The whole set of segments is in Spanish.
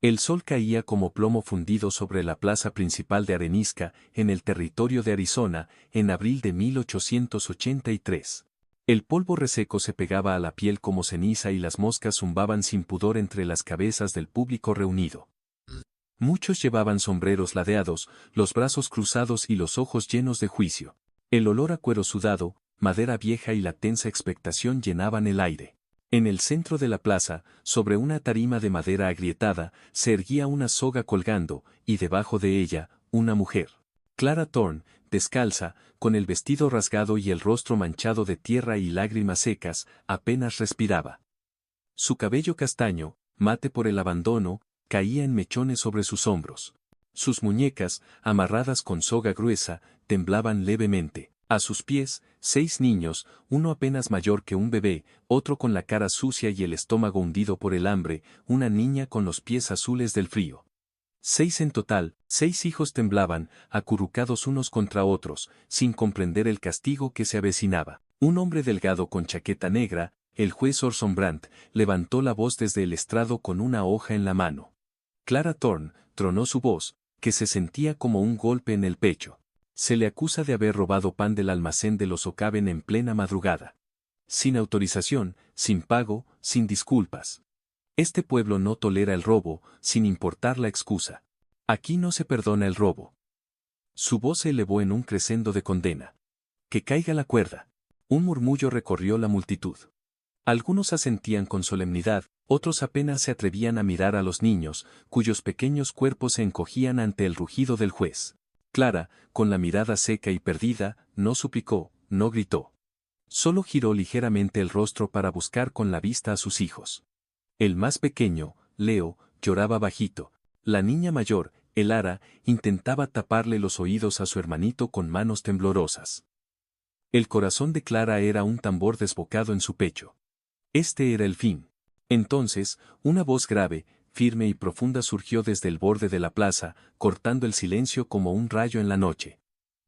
El sol caía como plomo fundido sobre la plaza principal de Arenisca, en el territorio de Arizona, en abril de 1883. El polvo reseco se pegaba a la piel como ceniza y las moscas zumbaban sin pudor entre las cabezas del público reunido. Muchos llevaban sombreros ladeados, los brazos cruzados y los ojos llenos de juicio. El olor a cuero sudado, madera vieja y la tensa expectación llenaban el aire. En el centro de la plaza, sobre una tarima de madera agrietada, se erguía una soga colgando, y debajo de ella, una mujer. Clara Thorne, descalza, con el vestido rasgado y el rostro manchado de tierra y lágrimas secas, apenas respiraba. Su cabello castaño, mate por el abandono, caía en mechones sobre sus hombros. Sus muñecas, amarradas con soga gruesa, temblaban levemente. A sus pies, 6 niños, uno apenas mayor que un bebé, otro con la cara sucia y el estómago hundido por el hambre, una niña con los pies azules del frío. 6 en total, 6 hijos temblaban, acurrucados unos contra otros, sin comprender el castigo que se avecinaba. Un hombre delgado con chaqueta negra, el juez Orson Brandt, levantó la voz desde el estrado con una hoja en la mano. Clara Thorne, tronó su voz, que se sentía como un golpe en el pecho. Se le acusa de haber robado pan del almacén de los O'Caben en plena madrugada. Sin autorización, sin pago, sin disculpas. Este pueblo no tolera el robo, sin importar la excusa. Aquí no se perdona el robo. Su voz se elevó en un crescendo de condena. Que caiga la cuerda. Un murmullo recorrió la multitud. Algunos asentían con solemnidad, otros apenas se atrevían a mirar a los niños, cuyos pequeños cuerpos se encogían ante el rugido del juez. Clara, con la mirada seca y perdida, no suplicó, no gritó. Solo giró ligeramente el rostro para buscar con la vista a sus hijos. El más pequeño, Leo, lloraba bajito. La niña mayor, Elara, intentaba taparle los oídos a su hermanito con manos temblorosas. El corazón de Clara era un tambor desbocado en su pecho. Este era el fin. Entonces, una voz grave, firme y profunda surgió desde el borde de la plaza, cortando el silencio como un rayo en la noche.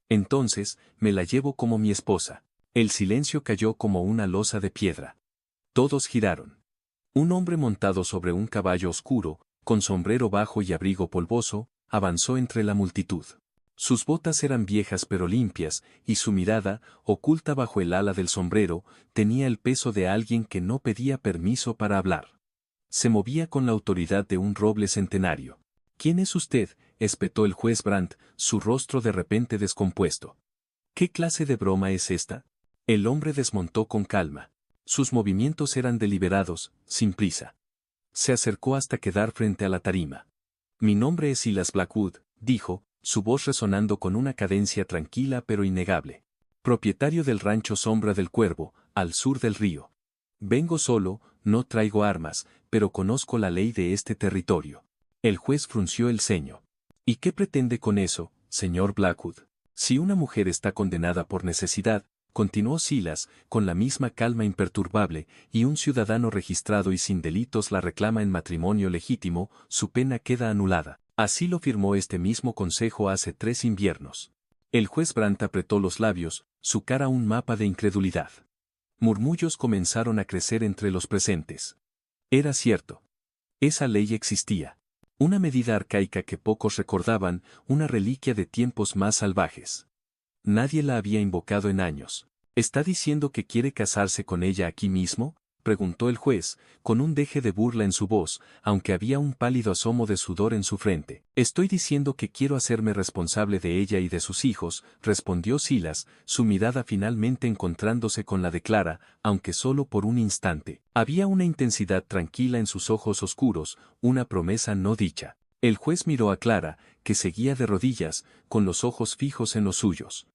Entonces, me la llevo como mi esposa. El silencio cayó como una losa de piedra. Todos giraron. Un hombre montado sobre un caballo oscuro, con sombrero bajo y abrigo polvoso, avanzó entre la multitud. Sus botas eran viejas pero limpias, y su mirada, oculta bajo el ala del sombrero, tenía el peso de alguien que no pedía permiso para hablar. Se movía con la autoridad de un roble centenario. ¿Quién es usted?, espetó el juez Brandt, su rostro de repente descompuesto. ¿Qué clase de broma es esta? El hombre desmontó con calma. Sus movimientos eran deliberados, sin prisa. Se acercó hasta quedar frente a la tarima. Mi nombre es Silas Blackwood, dijo, su voz resonando con una cadencia tranquila pero innegable. Propietario del rancho Sombra del Cuervo, al sur del río. Vengo solo, no traigo armas, pero conozco la ley de este territorio. El juez frunció el ceño. ¿Y qué pretende con eso, señor Blackwood? Si una mujer está condenada por necesidad, continuó Silas, con la misma calma imperturbable, y un ciudadano registrado y sin delitos la reclama en matrimonio legítimo, su pena queda anulada. Así lo firmó este mismo consejo hace 3 inviernos. El juez Brandt apretó los labios, su cara un mapa de incredulidad. Murmullos comenzaron a crecer entre los presentes. Era cierto. Esa ley existía. Una medida arcaica que pocos recordaban, una reliquia de tiempos más salvajes. Nadie la había invocado en años. ¿Está diciendo que quiere casarse con ella aquí mismo?, preguntó el juez, con un deje de burla en su voz, aunque había un pálido asomo de sudor en su frente. Estoy diciendo que quiero hacerme responsable de ella y de sus hijos, respondió Silas, su mirada finalmente encontrándose con la de Clara, aunque solo por un instante. Había una intensidad tranquila en sus ojos oscuros, una promesa no dicha. El juez miró a Clara, que seguía de rodillas, con los ojos fijos en los suyos.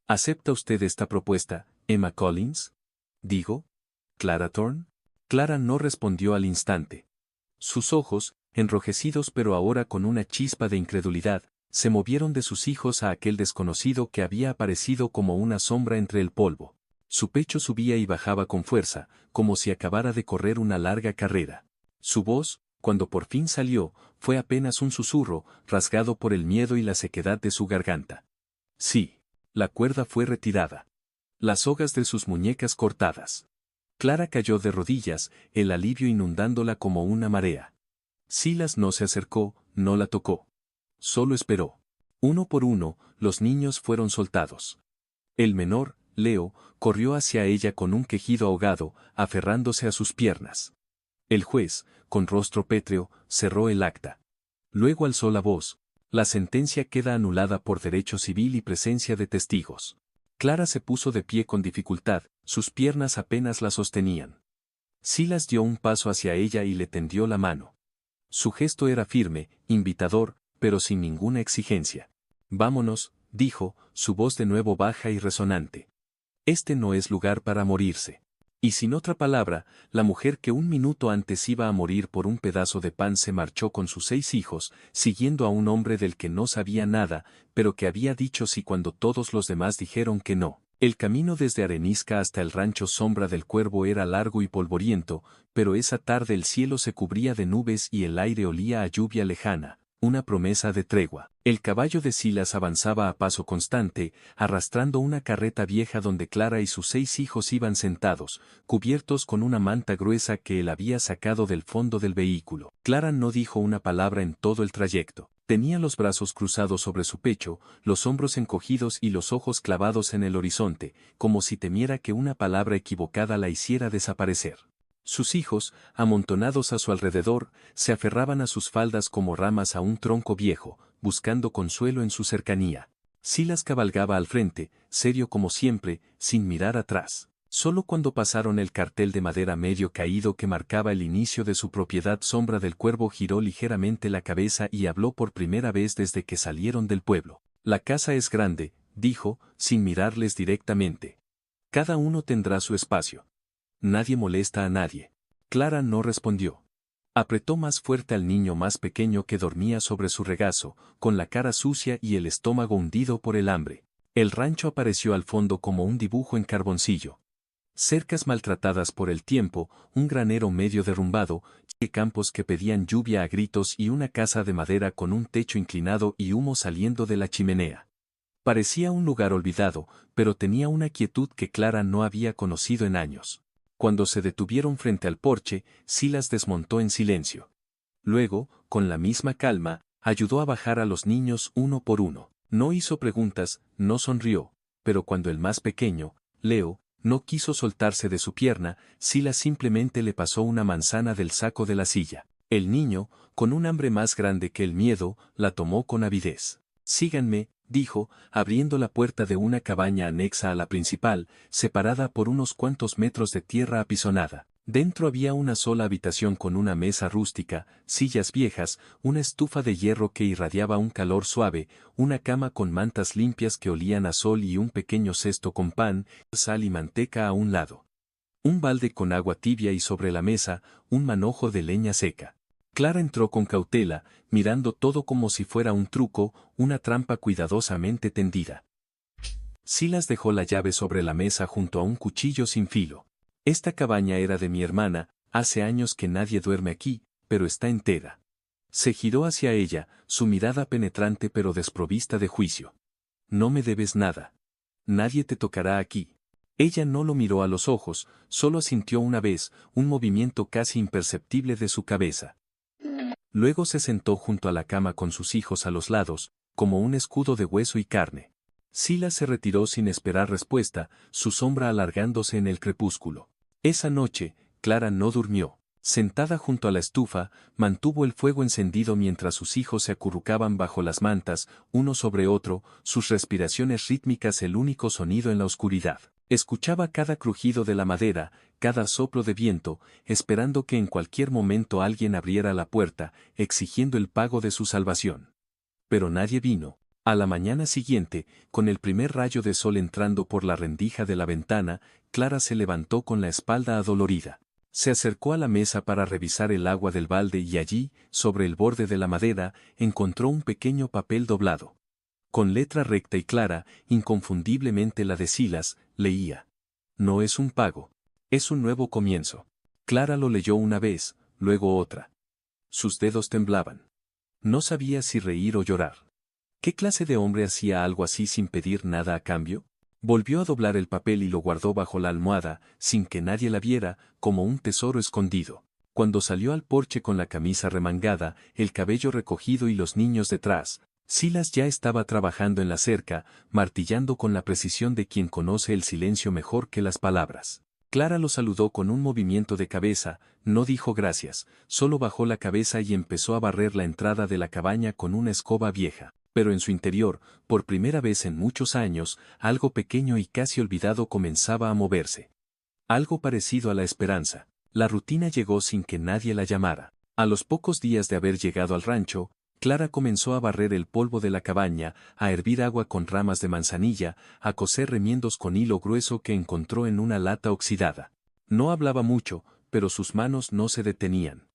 ¿Acepta usted esta propuesta, Emma Collins? Digo. ¿Clara Thorne? Clara no respondió al instante. Sus ojos, enrojecidos pero ahora con una chispa de incredulidad, se movieron de sus hijos a aquel desconocido que había aparecido como una sombra entre el polvo. Su pecho subía y bajaba con fuerza, como si acabara de correr una larga carrera. Su voz, cuando por fin salió, fue apenas un susurro, rasgado por el miedo y la sequedad de su garganta. Sí. La cuerda fue retirada. Las sogas de sus muñecas cortadas. Clara cayó de rodillas, el alivio inundándola como una marea. Silas no se acercó, no la tocó. Solo esperó. Uno por uno, los niños fueron soltados. El menor, Leo, corrió hacia ella con un quejido ahogado, aferrándose a sus piernas. El juez, con rostro pétreo, cerró el acta. Luego alzó la voz. La sentencia queda anulada por derecho civil y presencia de testigos. Clara se puso de pie con dificultad, sus piernas apenas la sostenían. Silas dio un paso hacia ella y le tendió la mano. Su gesto era firme, invitador, pero sin ninguna exigencia. Vámonos, dijo, su voz de nuevo baja y resonante. Este no es lugar para morirse. Y sin otra palabra, la mujer que un minuto antes iba a morir por un pedazo de pan se marchó con sus 6 hijos, siguiendo a un hombre del que no sabía nada, pero que había dicho sí cuando todos los demás dijeron que no. El camino desde Arenisca hasta el rancho Sombra del Cuervo era largo y polvoriento, pero esa tarde el cielo se cubría de nubes y el aire olía a lluvia lejana, una promesa de tregua. El caballo de Silas avanzaba a paso constante, arrastrando una carreta vieja donde Clara y sus 6 hijos iban sentados, cubiertos con una manta gruesa que él había sacado del fondo del vehículo. Clara no dijo una palabra en todo el trayecto. Tenía los brazos cruzados sobre su pecho, los hombros encogidos y los ojos clavados en el horizonte, como si temiera que una palabra equivocada la hiciera desaparecer. Sus hijos, amontonados a su alrededor, se aferraban a sus faldas como ramas a un tronco viejo, buscando consuelo en su cercanía. Silas cabalgaba al frente, serio como siempre, sin mirar atrás. Solo cuando pasaron el cartel de madera medio caído que marcaba el inicio de su propiedad Sombra del Cuervo giró ligeramente la cabeza y habló por primera vez desde que salieron del pueblo. La casa es grande, dijo, sin mirarles directamente. Cada uno tendrá su espacio. Nadie molesta a nadie. Clara no respondió. Apretó más fuerte al niño más pequeño que dormía sobre su regazo, con la cara sucia y el estómago hundido por el hambre. El rancho apareció al fondo como un dibujo en carboncillo. Cercas maltratadas por el tiempo, un granero medio derrumbado, campos que pedían lluvia a gritos y una casa de madera con un techo inclinado y humo saliendo de la chimenea. Parecía un lugar olvidado, pero tenía una quietud que Clara no había conocido en años. Cuando se detuvieron frente al porche, Silas desmontó en silencio. Luego, con la misma calma, ayudó a bajar a los niños uno por uno. No hizo preguntas, no sonrió, pero cuando el más pequeño, Leo, no quiso soltarse de su pierna, Silas simplemente le pasó una manzana del saco de la silla. El niño, con un hambre más grande que el miedo, la tomó con avidez. Síganme, dijo, abriendo la puerta de una cabaña anexa a la principal, separada por unos cuantos metros de tierra apisonada. Dentro había una sola habitación con una mesa rústica, sillas viejas, una estufa de hierro que irradiaba un calor suave, una cama con mantas limpias que olían a sol y un pequeño cesto con pan, sal y manteca a un lado. Un balde con agua tibia y sobre la mesa, un manojo de leña seca. Clara entró con cautela, mirando todo como si fuera un truco, una trampa cuidadosamente tendida. Silas dejó la llave sobre la mesa junto a un cuchillo sin filo. Esta cabaña era de mi hermana, hace años que nadie duerme aquí, pero está entera. Se giró hacia ella, su mirada penetrante pero desprovista de juicio. No me debes nada. Nadie te tocará aquí. Ella no lo miró a los ojos, solo sintió una vez, un movimiento casi imperceptible de su cabeza. Luego se sentó junto a la cama con sus hijos a los lados, como un escudo de hueso y carne. Silas se retiró sin esperar respuesta, su sombra alargándose en el crepúsculo. Esa noche, Clara no durmió. Sentada junto a la estufa, mantuvo el fuego encendido mientras sus hijos se acurrucaban bajo las mantas, uno sobre otro, sus respiraciones rítmicas el único sonido en la oscuridad. Escuchaba cada crujido de la madera, cada soplo de viento, esperando que en cualquier momento alguien abriera la puerta, exigiendo el pago de su salvación. Pero nadie vino. A la mañana siguiente, con el primer rayo de sol entrando por la rendija de la ventana, Clara se levantó con la espalda adolorida. Se acercó a la mesa para revisar el agua del balde y allí, sobre el borde de la madera, encontró un pequeño papel doblado. Con letra recta y clara, inconfundiblemente la de Silas, leía. No es un pago. Es un nuevo comienzo. Clara lo leyó una vez, luego otra. Sus dedos temblaban. No sabía si reír o llorar. ¿Qué clase de hombre hacía algo así sin pedir nada a cambio? Volvió a doblar el papel y lo guardó bajo la almohada, sin que nadie la viera, como un tesoro escondido. Cuando salió al porche con la camisa remangada, el cabello recogido y los niños detrás, Silas ya estaba trabajando en la cerca, martillando con la precisión de quien conoce el silencio mejor que las palabras. Clara lo saludó con un movimiento de cabeza, no dijo gracias, solo bajó la cabeza y empezó a barrer la entrada de la cabaña con una escoba vieja. Pero en su interior, por primera vez en muchos años, algo pequeño y casi olvidado comenzaba a moverse. Algo parecido a la esperanza. La rutina llegó sin que nadie la llamara. A los pocos días de haber llegado al rancho, Clara comenzó a barrer el polvo de la cabaña, a hervir agua con ramas de manzanilla, a coser remiendos con hilo grueso que encontró en una lata oxidada. No hablaba mucho, pero sus manos no se detenían.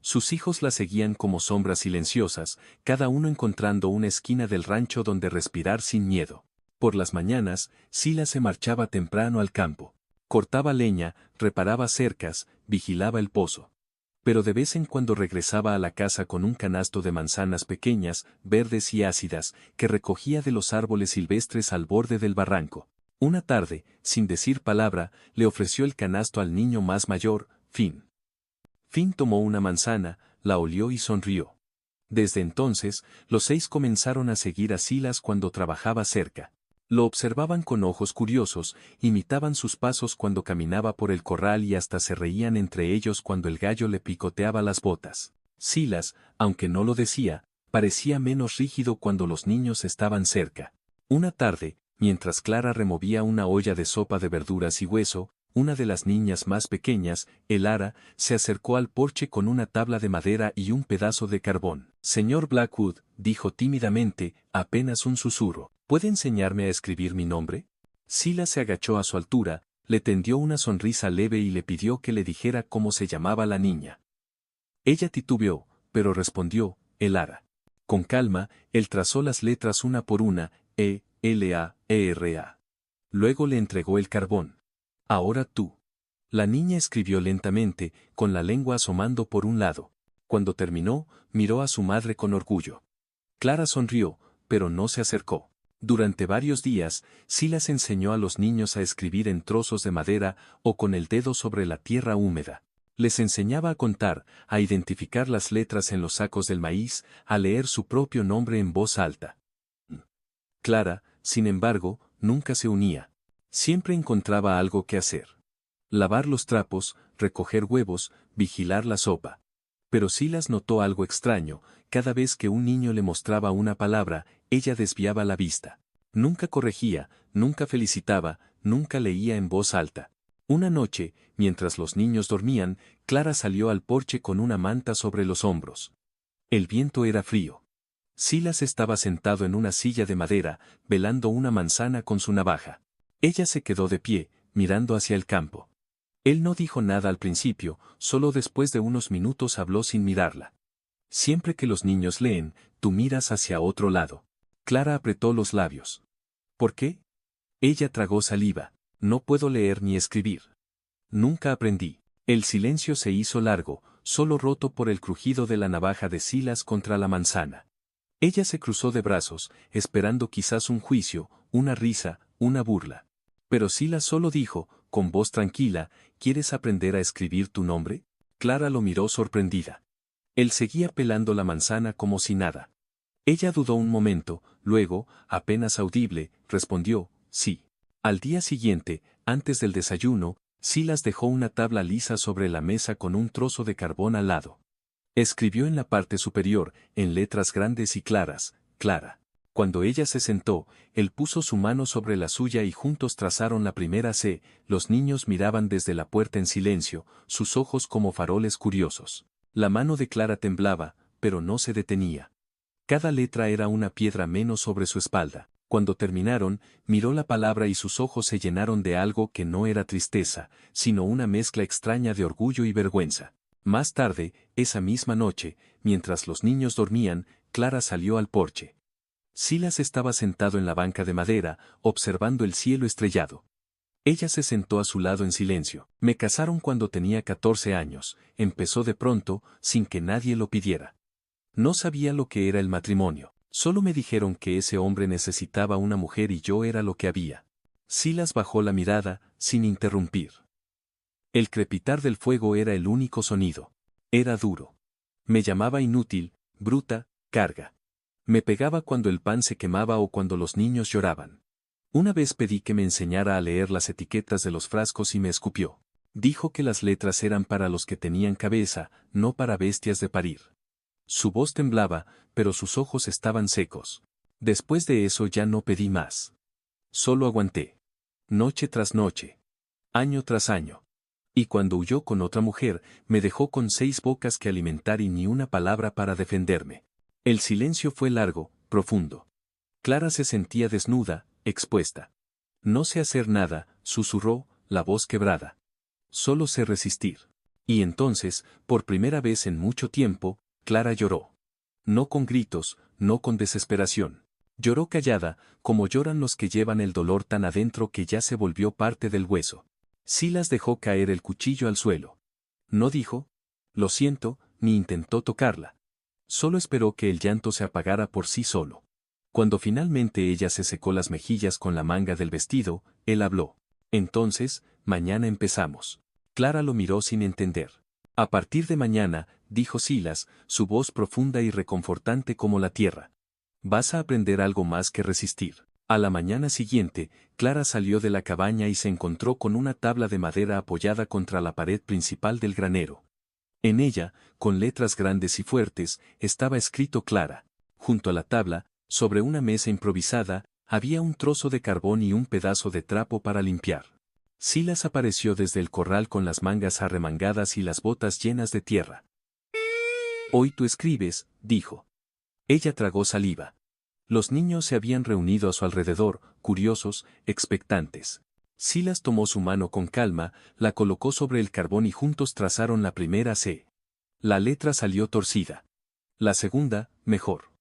Sus hijos la seguían como sombras silenciosas, cada uno encontrando una esquina del rancho donde respirar sin miedo. Por las mañanas, Silas se marchaba temprano al campo. Cortaba leña, reparaba cercas, vigilaba el pozo. Pero de vez en cuando regresaba a la casa con un canasto de manzanas pequeñas, verdes y ácidas, que recogía de los árboles silvestres al borde del barranco. Una tarde, sin decir palabra, le ofreció el canasto al niño más mayor, Finn. Finn tomó una manzana, la olió y sonrió. Desde entonces, los 6 comenzaron a seguir a Silas cuando trabajaba cerca. Lo observaban con ojos curiosos, imitaban sus pasos cuando caminaba por el corral y hasta se reían entre ellos cuando el gallo le picoteaba las botas. Silas, aunque no lo decía, parecía menos rígido cuando los niños estaban cerca. Una tarde, mientras Clara removía una olla de sopa de verduras y hueso, una de las niñas más pequeñas, Elara, se acercó al porche con una tabla de madera y un pedazo de carbón. Señor Blackwood, dijo tímidamente, apenas un susurro, ¿puede enseñarme a escribir mi nombre? Silas se agachó a su altura, le tendió una sonrisa leve y le pidió que le dijera cómo se llamaba la niña. Ella titubeó, pero respondió, Elara. Con calma, él trazó las letras una por una, E-L-A-E-R-A. Luego le entregó el carbón. Ahora tú. La niña escribió lentamente, con la lengua asomando por un lado. Cuando terminó, miró a su madre con orgullo. Clara sonrió, pero no se acercó. Durante varios días, Silas enseñó a los niños a escribir en trozos de madera o con el dedo sobre la tierra húmeda. Les enseñaba a contar, a identificar las letras en los sacos del maíz, a leer su propio nombre en voz alta. Clara, sin embargo, nunca se unía. Siempre encontraba algo que hacer. Lavar los trapos, recoger huevos, vigilar la sopa. Pero Silas notó algo extraño, cada vez que un niño le mostraba una palabra, ella desviaba la vista. Nunca corregía, nunca felicitaba, nunca leía en voz alta. Una noche, mientras los niños dormían, Clara salió al porche con una manta sobre los hombros. El viento era frío. Silas estaba sentado en una silla de madera, velando una manzana con su navaja. Ella se quedó de pie, mirando hacia el campo. Él no dijo nada al principio, solo después de unos minutos habló sin mirarla. Siempre que los niños leen, tú miras hacia otro lado. Clara apretó los labios. ¿Por qué? Ella tragó saliva. No puedo leer ni escribir. Nunca aprendí. El silencio se hizo largo, solo roto por el crujido de la navaja de Silas contra la manzana. Ella se cruzó de brazos, esperando quizás un juicio, una risa, una burla. Pero Silas solo dijo, con voz tranquila, ¿quieres aprender a escribir tu nombre? Clara lo miró sorprendida. Él seguía pelando la manzana como si nada. Ella dudó un momento, luego, apenas audible, respondió, sí. Al día siguiente, antes del desayuno, Silas dejó una tabla lisa sobre la mesa con un trozo de carbón al lado. Escribió en la parte superior, en letras grandes y claras, Clara. Cuando ella se sentó, él puso su mano sobre la suya y juntos trazaron la primera C. Los niños miraban desde la puerta en silencio, sus ojos como faroles curiosos. La mano de Clara temblaba, pero no se detenía. Cada letra era una piedra menos sobre su espalda. Cuando terminaron, miró la palabra y sus ojos se llenaron de algo que no era tristeza, sino una mezcla extraña de orgullo y vergüenza. Más tarde, esa misma noche, mientras los niños dormían, Clara salió al porche. Silas estaba sentado en la banca de madera, observando el cielo estrellado. Ella se sentó a su lado en silencio. Me casaron cuando tenía 14 años, empezó de pronto, sin que nadie lo pidiera. No sabía lo que era el matrimonio, solo me dijeron que ese hombre necesitaba una mujer y yo era lo que había. Silas bajó la mirada, sin interrumpir. El crepitar del fuego era el único sonido. Era duro. Me llamaba inútil, bruta, carga. Me pegaba cuando el pan se quemaba o cuando los niños lloraban. Una vez pedí que me enseñara a leer las etiquetas de los frascos y me escupió. Dijo que las letras eran para los que tenían cabeza, no para bestias de parir. Su voz temblaba, pero sus ojos estaban secos. Después de eso ya no pedí más. Solo aguanté. Noche tras noche. Año tras año. Y cuando huyó con otra mujer, me dejó con 6 bocas que alimentar y ni una palabra para defenderme. El silencio fue largo, profundo. Clara se sentía desnuda, expuesta. No sé hacer nada, susurró, la voz quebrada. Solo sé resistir. Y entonces, por primera vez en mucho tiempo, Clara lloró. No con gritos, no con desesperación. Lloró callada, como lloran los que llevan el dolor tan adentro que ya se volvió parte del hueso. Silas dejó caer el cuchillo al suelo. No dijo, lo siento, ni intentó tocarla. Solo esperó que el llanto se apagara por sí solo. Cuando finalmente ella se secó las mejillas con la manga del vestido, él habló. Entonces, mañana empezamos. Clara lo miró sin entender. A partir de mañana, dijo Silas, su voz profunda y reconfortante como la tierra. Vas a aprender algo más que resistir. A la mañana siguiente, Clara salió de la cabaña y se encontró con una tabla de madera apoyada contra la pared principal del granero. En ella, con letras grandes y fuertes, estaba escrito Clara. Junto a la tabla, sobre una mesa improvisada, había un trozo de carbón y un pedazo de trapo para limpiar. Silas apareció desde el corral con las mangas arremangadas y las botas llenas de tierra. Hoy tú escribes, dijo. Ella tragó saliva. Los niños se habían reunido a su alrededor, curiosos, expectantes. Silas tomó su mano con calma, la colocó sobre el carbón y juntos trazaron la primera C. La letra salió torcida. La segunda, mejor.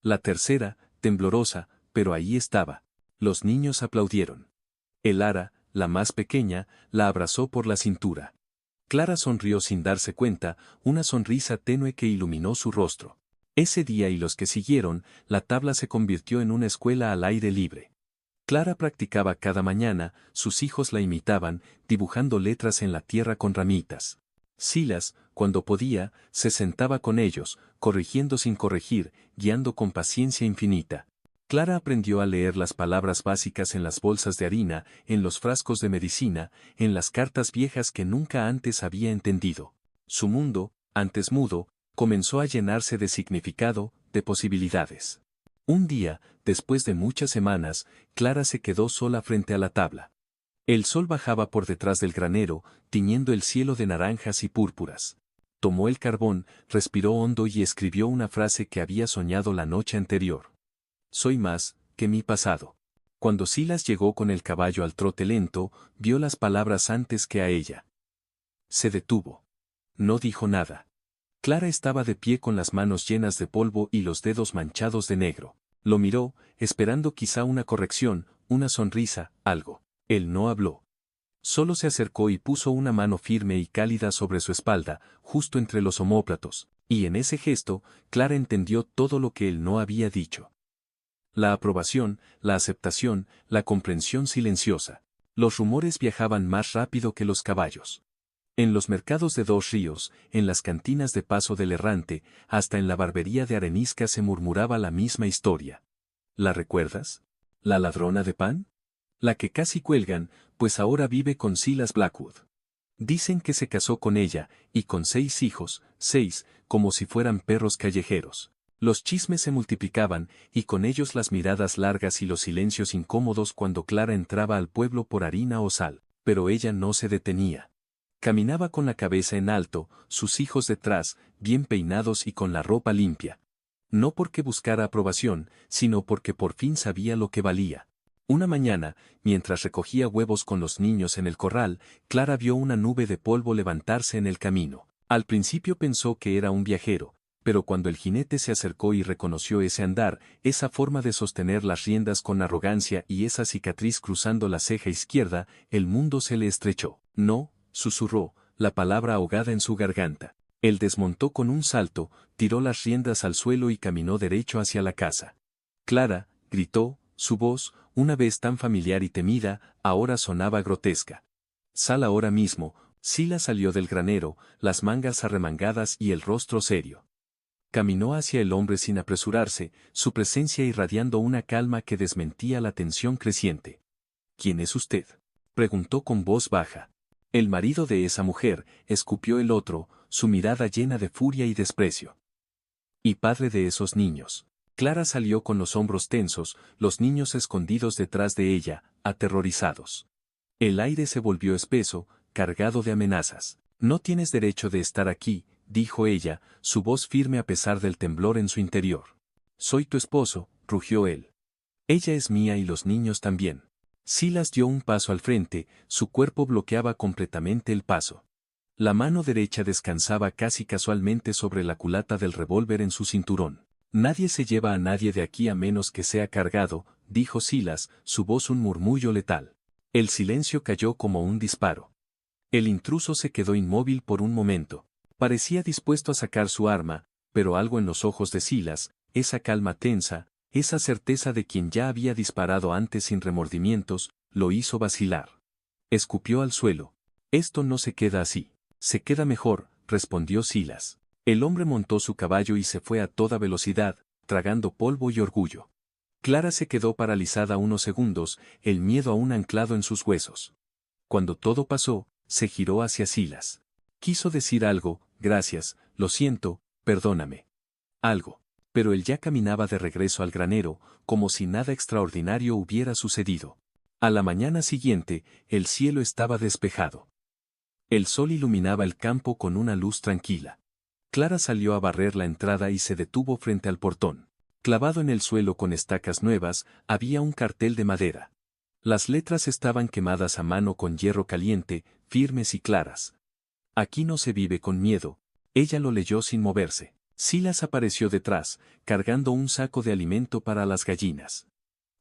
La tercera, temblorosa, pero ahí estaba. Los niños aplaudieron. El Ara, la más pequeña, la abrazó por la cintura. Clara sonrió sin darse cuenta, una sonrisa tenue que iluminó su rostro. Ese día y los que siguieron, la tabla se convirtió en una escuela al aire libre. Clara practicaba cada mañana, sus hijos la imitaban, dibujando letras en la tierra con ramitas. Silas, cuando podía, se sentaba con ellos, corrigiendo sin corregir, guiando con paciencia infinita. Clara aprendió a leer las palabras básicas en las bolsas de harina, en los frascos de medicina, en las cartas viejas que nunca antes había entendido. Su mundo, antes mudo, comenzó a llenarse de significado, de posibilidades. Un día, después de muchas semanas, Clara se quedó sola frente a la tabla. El sol bajaba por detrás del granero, tiñendo el cielo de naranjas y púrpuras. Tomó el carbón, respiró hondo y escribió una frase que había soñado la noche anterior. Soy más que mi pasado. Cuando Silas llegó con el caballo al trote lento, vio las palabras antes que a ella. Se detuvo. No dijo nada. Clara estaba de pie con las manos llenas de polvo y los dedos manchados de negro. Lo miró, esperando quizá una corrección, una sonrisa, algo. Él no habló. Solo se acercó y puso una mano firme y cálida sobre su espalda, justo entre los omóplatos, y en ese gesto, Clara entendió todo lo que él no había dicho. La aprobación, la aceptación, la comprensión silenciosa. Los rumores viajaban más rápido que los caballos. En los mercados de Dos Ríos, en las cantinas de Paso del Errante, hasta en la barbería de Arenisca se murmuraba la misma historia. ¿La recuerdas? ¿La ladrona de pan? La que casi cuelgan, pues ahora vive con Silas Blackwood. Dicen que se casó con ella, y con 6 hijos, 6, como si fueran perros callejeros. Los chismes se multiplicaban, y con ellos las miradas largas y los silencios incómodos cuando Clara entraba al pueblo por harina o sal, pero ella no se detenía. Caminaba con la cabeza en alto, sus hijos detrás, bien peinados y con la ropa limpia. No porque buscara aprobación, sino porque por fin sabía lo que valía. Una mañana, mientras recogía huevos con los niños en el corral, Clara vio una nube de polvo levantarse en el camino. Al principio pensó que era un viajero, pero cuando el jinete se acercó y reconoció ese andar, esa forma de sostener las riendas con arrogancia y esa cicatriz cruzando la ceja izquierda, el mundo se le estrechó. No, susurró, la palabra ahogada en su garganta. Él desmontó con un salto, tiró las riendas al suelo y caminó derecho hacia la casa. Clara, gritó, su voz, una vez tan familiar y temida, ahora sonaba grotesca. Sal ahora mismo, Sila salió del granero, las mangas arremangadas y el rostro serio. Caminó hacia el hombre sin apresurarse, su presencia irradiando una calma que desmentía la tensión creciente. ¿Quién es usted?, preguntó con voz baja. El marido de esa mujer, escupió el otro, su mirada llena de furia y desprecio. Y padre de esos niños. Clara salió con los hombros tensos, los niños escondidos detrás de ella, aterrorizados. El aire se volvió espeso, cargado de amenazas. No tienes derecho de estar aquí, dijo ella, su voz firme a pesar del temblor en su interior. Soy tu esposo, rugió él. Ella es mía y los niños también. Silas dio un paso al frente, su cuerpo bloqueaba completamente el paso. La mano derecha descansaba casi casualmente sobre la culata del revólver en su cinturón. Nadie se lleva a nadie de aquí a menos que sea cargado, dijo Silas, su voz un murmullo letal. El silencio cayó como un disparo. El intruso se quedó inmóvil por un momento. Parecía dispuesto a sacar su arma, pero algo en los ojos de Silas, esa calma tensa, esa certeza de quien ya había disparado antes sin remordimientos, lo hizo vacilar. Escupió al suelo. Esto no se queda así. Se queda mejor, respondió Silas. El hombre montó su caballo y se fue a toda velocidad, tragando polvo y orgullo. Clara se quedó paralizada unos segundos, el miedo aún anclado en sus huesos. Cuando todo pasó, se giró hacia Silas. Quiso decir algo, gracias, lo siento, perdóname. Algo. Pero él ya caminaba de regreso al granero, como si nada extraordinario hubiera sucedido. A la mañana siguiente, el cielo estaba despejado. El sol iluminaba el campo con una luz tranquila. Clara salió a barrer la entrada y se detuvo frente al portón. Clavado en el suelo con estacas nuevas, había un cartel de madera. Las letras estaban quemadas a mano con hierro caliente, firmes y claras. Aquí no se vive con miedo. Ella lo leyó sin moverse. Silas apareció detrás, cargando un saco de alimento para las gallinas.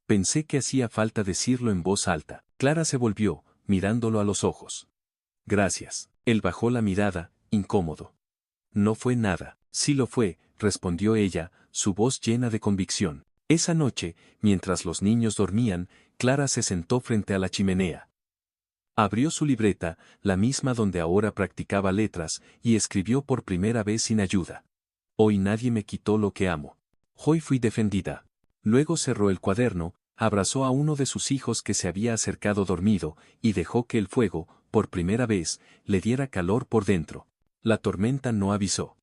Pensé que hacía falta decirlo en voz alta. Clara se volvió, mirándolo a los ojos. Gracias. Él bajó la mirada, incómodo. No fue nada. Sí lo fue, respondió ella, su voz llena de convicción. Esa noche, mientras los niños dormían, Clara se sentó frente a la chimenea. Abrió su libreta, la misma donde ahora practicaba letras, y escribió por primera vez sin ayuda. Hoy nadie me quitó lo que amo. Hoy fui defendida. Luego cerró el cuaderno, abrazó a uno de sus hijos que se había acercado dormido, y dejó que el fuego, por primera vez, le diera calor por dentro. La tormenta no avisó.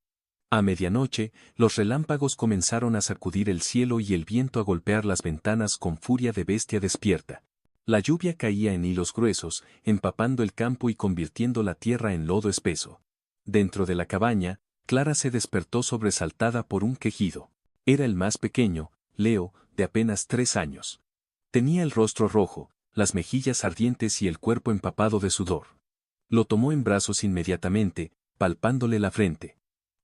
A medianoche, los relámpagos comenzaron a sacudir el cielo y el viento a golpear las ventanas con furia de bestia despierta. La lluvia caía en hilos gruesos, empapando el campo y convirtiendo la tierra en lodo espeso. Dentro de la cabaña, Clara se despertó sobresaltada por un quejido. Era el más pequeño, Leo, de apenas 3 años. Tenía el rostro rojo, las mejillas ardientes y el cuerpo empapado de sudor. Lo tomó en brazos inmediatamente, palpándole la frente.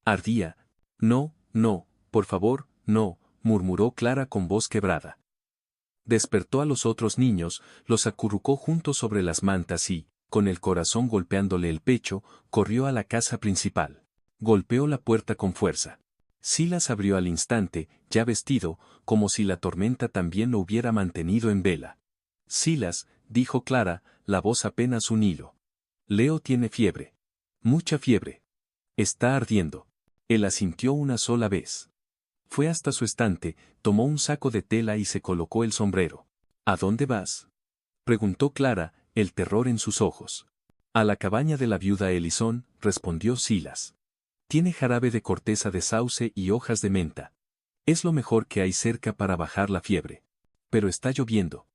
Ardía. No, no, por favor, no, murmuró Clara con voz quebrada. Despertó a los otros niños, los acurrucó juntos sobre las mantas y, con el corazón golpeándole el pecho, corrió a la casa principal. Golpeó la puerta con fuerza. Silas abrió al instante, ya vestido, como si la tormenta también lo hubiera mantenido en vela. Silas, dijo Clara, la voz apenas un hilo. Leo tiene fiebre. Mucha fiebre. Está ardiendo. Él asintió una sola vez. Fue hasta su estante, tomó un saco de tela y se colocó el sombrero. ¿A dónde vas?, preguntó Clara, el terror en sus ojos. A la cabaña de la viuda Elizón, respondió Silas. Tiene jarabe de corteza de sauce y hojas de menta. Es lo mejor que hay cerca para bajar la fiebre. Pero está lloviendo.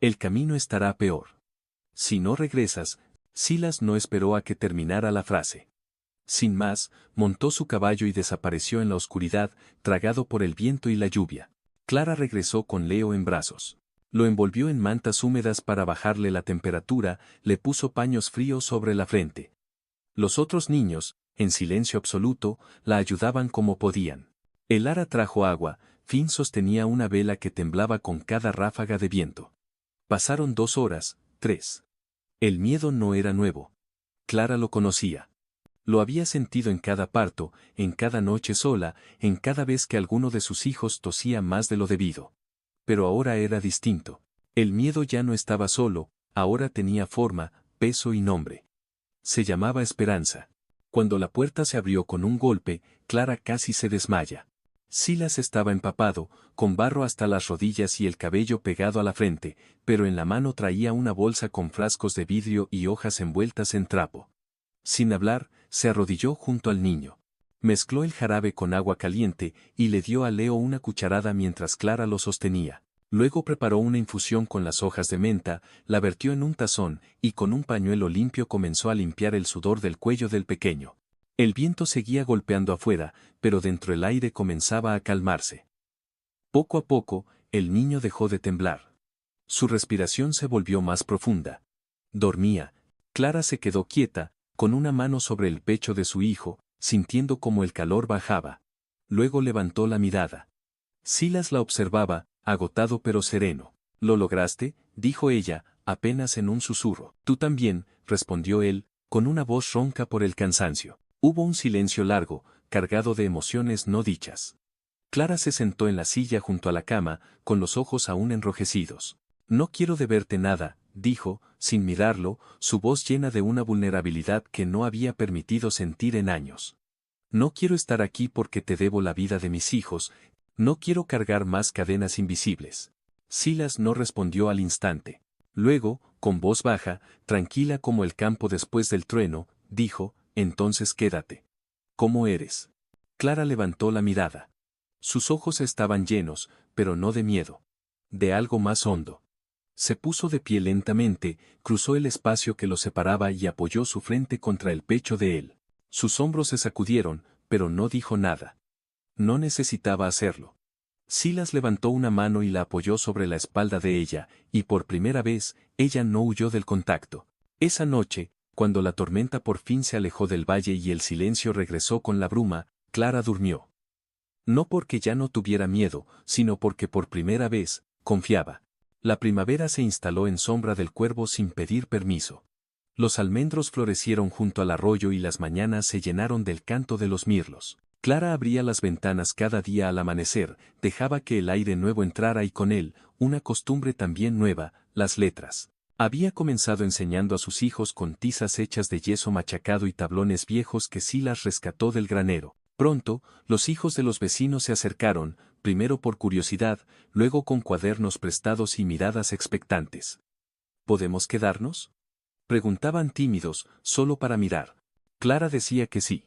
El camino estará peor. Si no regresas, Silas no esperó a que terminara la frase. Sin más, montó su caballo y desapareció en la oscuridad, tragado por el viento y la lluvia. Clara regresó con Leo en brazos. Lo envolvió en mantas húmedas para bajarle la temperatura, le puso paños fríos sobre la frente. Los otros niños, en silencio absoluto, la ayudaban como podían. El ara trajo agua, Finn sostenía una vela que temblaba con cada ráfaga de viento. Pasaron 2 horas, 3. El miedo no era nuevo. Clara lo conocía. Lo había sentido en cada parto, en cada noche sola, en cada vez que alguno de sus hijos tosía más de lo debido. Pero ahora era distinto. El miedo ya no estaba solo, ahora tenía forma, peso y nombre. Se llamaba Esperanza. Cuando la puerta se abrió con un golpe, Clara casi se desmaya. Silas estaba empapado, con barro hasta las rodillas y el cabello pegado a la frente, pero en la mano traía una bolsa con frascos de vidrio y hojas envueltas en trapo. Sin hablar, se arrodilló junto al niño. Mezcló el jarabe con agua caliente y le dio a Leo una cucharada mientras Clara lo sostenía. Luego preparó una infusión con las hojas de menta, la vertió en un tazón y con un pañuelo limpio comenzó a limpiar el sudor del cuello del pequeño. El viento seguía golpeando afuera, pero dentro el aire comenzaba a calmarse. Poco a poco, el niño dejó de temblar. Su respiración se volvió más profunda. Dormía. Clara se quedó quieta, con una mano sobre el pecho de su hijo, sintiendo como el calor bajaba. Luego levantó la mirada. Silas la observaba, agotado pero sereno. «¿Lo lograste?», dijo ella, apenas en un susurro. «Tú también», respondió él, con una voz ronca por el cansancio. Hubo un silencio largo, cargado de emociones no dichas. Clara se sentó en la silla junto a la cama, con los ojos aún enrojecidos. «No quiero deberte nada», dijo, sin mirarlo, su voz llena de una vulnerabilidad que no había permitido sentir en años. «No quiero estar aquí porque te debo la vida de mis hijos, no quiero cargar más cadenas invisibles». Silas no respondió al instante. Luego, con voz baja, tranquila como el campo después del trueno, dijo: «Entonces quédate. ¿Cómo eres?». Clara levantó la mirada. Sus ojos estaban llenos, pero no de miedo. De algo más hondo. Se puso de pie lentamente, cruzó el espacio que los separaba y apoyó su frente contra el pecho de él. Sus hombros se sacudieron, pero no dijo nada. No necesitaba hacerlo. Silas levantó una mano y la apoyó sobre la espalda de ella, y por primera vez, ella no huyó del contacto. Esa noche, cuando la tormenta por fin se alejó del valle y el silencio regresó con la bruma, Clara durmió. No porque ya no tuviera miedo, sino porque por primera vez, confiaba. La primavera se instaló en sombra del cuervo sin pedir permiso. Los almendros florecieron junto al arroyo y las mañanas se llenaron del canto de los mirlos. Clara abría las ventanas cada día al amanecer, dejaba que el aire nuevo entrara y con él, una costumbre también nueva, las letras. Había comenzado enseñando a sus hijos con tizas hechas de yeso machacado y tablones viejos que Silas rescató del granero. Pronto, los hijos de los vecinos se acercaron, primero por curiosidad, luego con cuadernos prestados y miradas expectantes. «¿Podemos quedarnos?», preguntaban tímidos, solo para mirar. Clara decía que sí.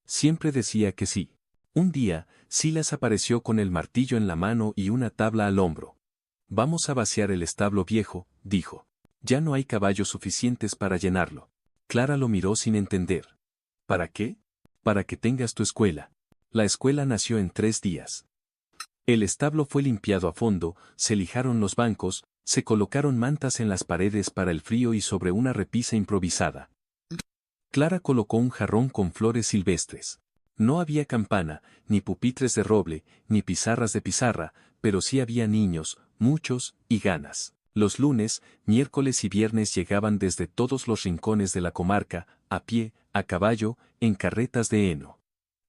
Siempre decía que sí. Un día, Silas apareció con el martillo en la mano y una tabla al hombro. «Vamos a vaciar el establo viejo», dijo. «Ya no hay caballos suficientes para llenarlo». Clara lo miró sin entender. «¿Para qué?». «Para que tengas tu escuela». La escuela nació en 3 días. El establo fue limpiado a fondo, se lijaron los bancos, se colocaron mantas en las paredes para el frío y sobre una repisa improvisada. Clara colocó un jarrón con flores silvestres. No había campana, ni pupitres de roble, ni pizarras de pizarra, pero sí había niños, muchos, y ganas. Los lunes, miércoles y viernes llegaban desde todos los rincones de la comarca, a pie, a caballo, en carretas de heno.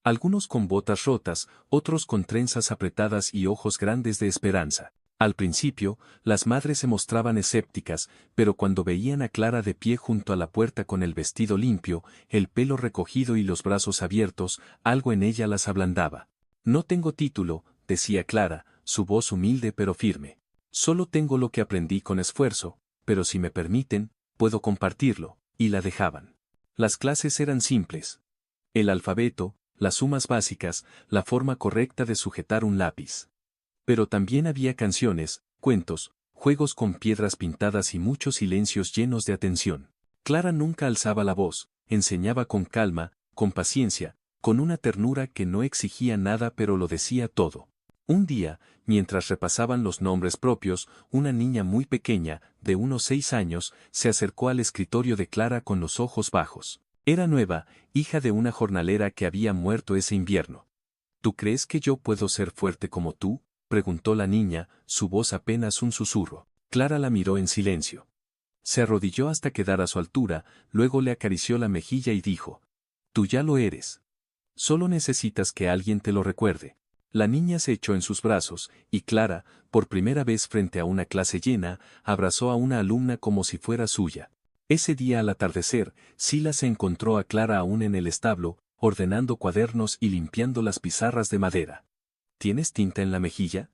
Algunos con botas rotas, otros con trenzas apretadas y ojos grandes de esperanza. Al principio, las madres se mostraban escépticas, pero cuando veían a Clara de pie junto a la puerta con el vestido limpio, el pelo recogido y los brazos abiertos, algo en ella las ablandaba. «No tengo título», decía Clara, su voz humilde pero firme. «Solo tengo lo que aprendí con esfuerzo, pero si me permiten, puedo compartirlo», y la dejaban. Las clases eran simples. El alfabeto, las sumas básicas, la forma correcta de sujetar un lápiz. Pero también había canciones, cuentos, juegos con piedras pintadas y muchos silencios llenos de atención. Clara nunca alzaba la voz, enseñaba con calma, con paciencia, con una ternura que no exigía nada pero lo decía todo. Un día, mientras repasaban los nombres propios, una niña muy pequeña, de unos 6 años, se acercó al escritorio de Clara con los ojos bajos. Era nueva, hija de una jornalera que había muerto ese invierno. «¿Tú crees que yo puedo ser fuerte como tú?», preguntó la niña, su voz apenas un susurro. Clara la miró en silencio. Se arrodilló hasta quedar a su altura, luego le acarició la mejilla y dijo: «Tú ya lo eres. Solo necesitas que alguien te lo recuerde». La niña se echó en sus brazos, y Clara, por primera vez frente a una clase llena, abrazó a una alumna como si fuera suya. Ese día al atardecer, Silas encontró a Clara aún en el establo, ordenando cuadernos y limpiando las pizarras de madera. ¿Tienes tinta en la mejilla?,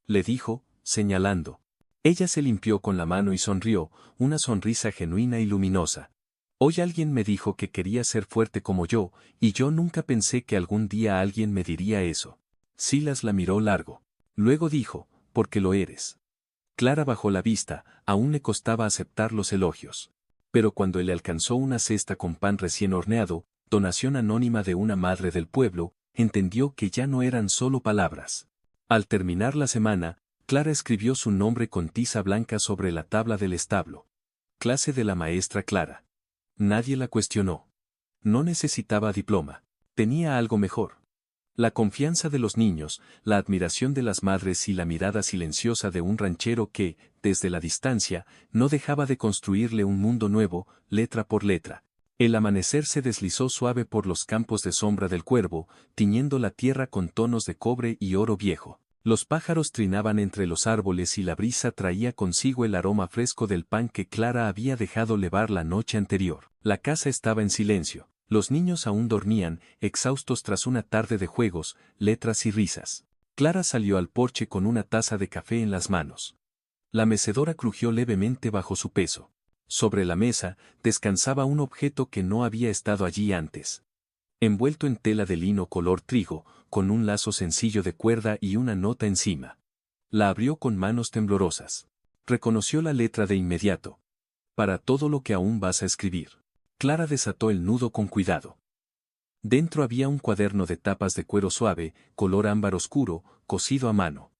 le dijo, señalando. Ella se limpió con la mano y sonrió, una sonrisa genuina y luminosa. Hoy alguien me dijo que quería ser fuerte como yo, y yo nunca pensé que algún día alguien me diría eso. Silas la miró largo. Luego dijo, porque lo eres. Clara bajó la vista, aún le costaba aceptar los elogios. Pero cuando le alcanzó una cesta con pan recién horneado, donación anónima de una madre del pueblo, entendió que ya no eran solo palabras. Al terminar la semana, Clara escribió su nombre con tiza blanca sobre la tabla del establo. Clase de la maestra Clara. Nadie la cuestionó. No necesitaba diploma. Tenía algo mejor. La confianza de los niños, la admiración de las madres y la mirada silenciosa de un ranchero que, desde la distancia, no dejaba de construirle un mundo nuevo, letra por letra. El amanecer se deslizó suave por los campos de sombra del cuervo, tiñendo la tierra con tonos de cobre y oro viejo. Los pájaros trinaban entre los árboles y la brisa traía consigo el aroma fresco del pan que Clara había dejado levar la noche anterior. La casa estaba en silencio. Los niños aún dormían, exhaustos tras una tarde de juegos, letras y risas. Clara salió al porche con una taza de café en las manos. La mecedora crujió levemente bajo su peso. Sobre la mesa, descansaba un objeto que no había estado allí antes. Envuelto en tela de lino color trigo, con un lazo sencillo de cuerda y una nota encima. La abrió con manos temblorosas. Reconoció la letra de inmediato. Para todo lo que aún vas a escribir. Clara desató el nudo con cuidado. Dentro había un cuaderno de tapas de cuero suave, color ámbar oscuro, cosido a mano.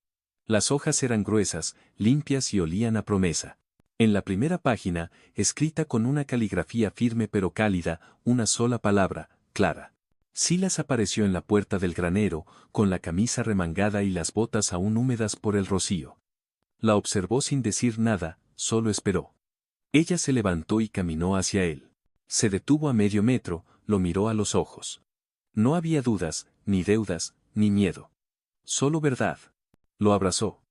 Las hojas eran gruesas, limpias y olían a promesa. En la primera página, escrita con una caligrafía firme pero cálida, una sola palabra, Clara. Silas apareció en la puerta del granero, con la camisa remangada y las botas aún húmedas por el rocío. La observó sin decir nada, solo esperó. Ella se levantó y caminó hacia él. Se detuvo a medio metro, lo miró a los ojos. No había dudas, ni deudas, ni miedo. Solo verdad. Lo abrazó.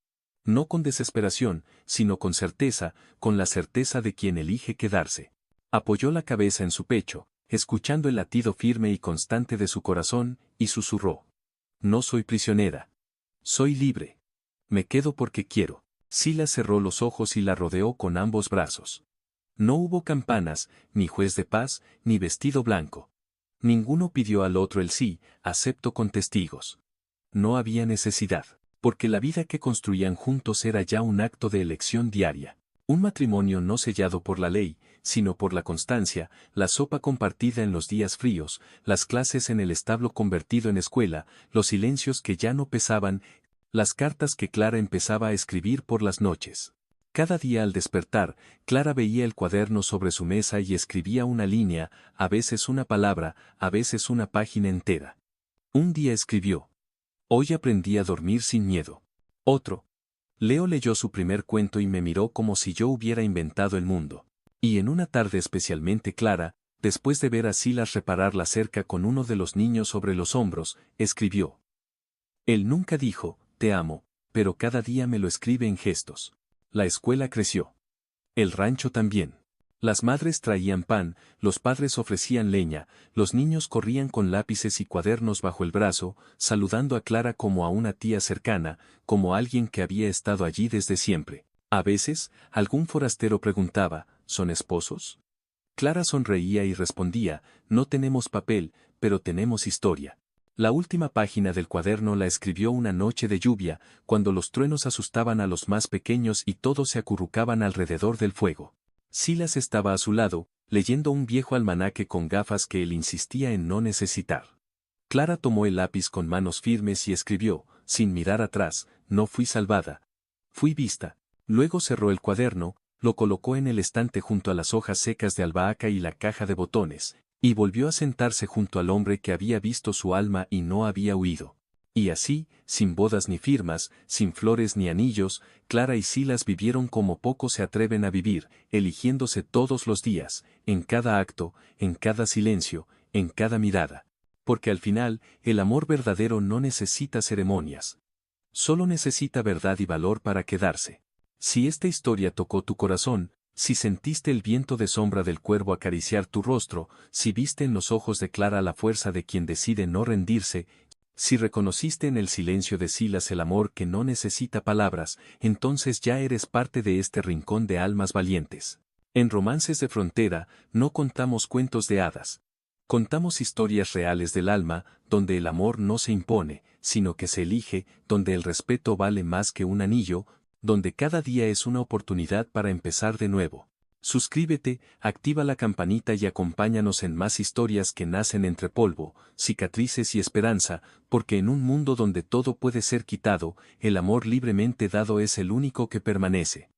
No con desesperación, sino con certeza, con la certeza de quien elige quedarse. Apoyó la cabeza en su pecho, escuchando el latido firme y constante de su corazón, y susurró. No soy prisionera. Soy libre. Me quedo porque quiero. Silas cerró los ojos y la rodeó con ambos brazos. No hubo campanas, ni juez de paz, ni vestido blanco. Ninguno pidió al otro el sí, acepto con testigos. No había necesidad, porque la vida que construían juntos era ya un acto de elección diaria. Un matrimonio no sellado por la ley, sino por la constancia, la sopa compartida en los días fríos, las clases en el establo convertido en escuela, los silencios que ya no pesaban, las cartas que Clara empezaba a escribir por las noches. Cada día al despertar, Clara veía el cuaderno sobre su mesa y escribía una línea, a veces una palabra, a veces una página entera. Un día escribió. Hoy aprendí a dormir sin miedo. Otro. Leo leyó su primer cuento y me miró como si yo hubiera inventado el mundo. Y en una tarde especialmente clara, después de ver a Silas reparar la cerca con uno de los niños sobre los hombros, escribió. Él nunca dijo, te amo, pero cada día me lo escribe en gestos. La escuela creció. El rancho también. Las madres traían pan, los padres ofrecían leña, los niños corrían con lápices y cuadernos bajo el brazo, saludando a Clara como a una tía cercana, como a alguien que había estado allí desde siempre. A veces, algún forastero preguntaba, ¿son esposos? Clara sonreía y respondía, no tenemos papel, pero tenemos historia. La última página del cuaderno la escribió una noche de lluvia, cuando los truenos asustaban a los más pequeños y todos se acurrucaban alrededor del fuego. Silas estaba a su lado, leyendo un viejo almanaque con gafas que él insistía en no necesitar. Clara tomó el lápiz con manos firmes y escribió, sin mirar atrás, no fui salvada. Fui vista. Luego cerró el cuaderno, lo colocó en el estante junto a las hojas secas de albahaca y la caja de botones, y volvió a sentarse junto al hombre que había visto su alma y no había huido. Y así, sin bodas ni firmas, sin flores ni anillos, Clara y Silas vivieron como pocos se atreven a vivir, eligiéndose todos los días, en cada acto, en cada silencio, en cada mirada. Porque al final, el amor verdadero no necesita ceremonias. Solo necesita verdad y valor para quedarse. Si esta historia tocó tu corazón, Si sentiste el viento de sombra del cuervo acariciar tu rostro, si viste en los ojos de Clara la fuerza de quien decide no rendirse, si reconociste en el silencio de Silas el amor que no necesita palabras, entonces ya eres parte de este rincón de almas valientes. En Romances de Frontera, no contamos cuentos de hadas. Contamos historias reales del alma, donde el amor no se impone, sino que se elige, donde el respeto vale más que un anillo, donde cada día es una oportunidad para empezar de nuevo. Suscríbete, activa la campanita y acompáñanos en más historias que nacen entre polvo, cicatrices y esperanza, porque en un mundo donde todo puede ser quitado, el amor libremente dado es el único que permanece.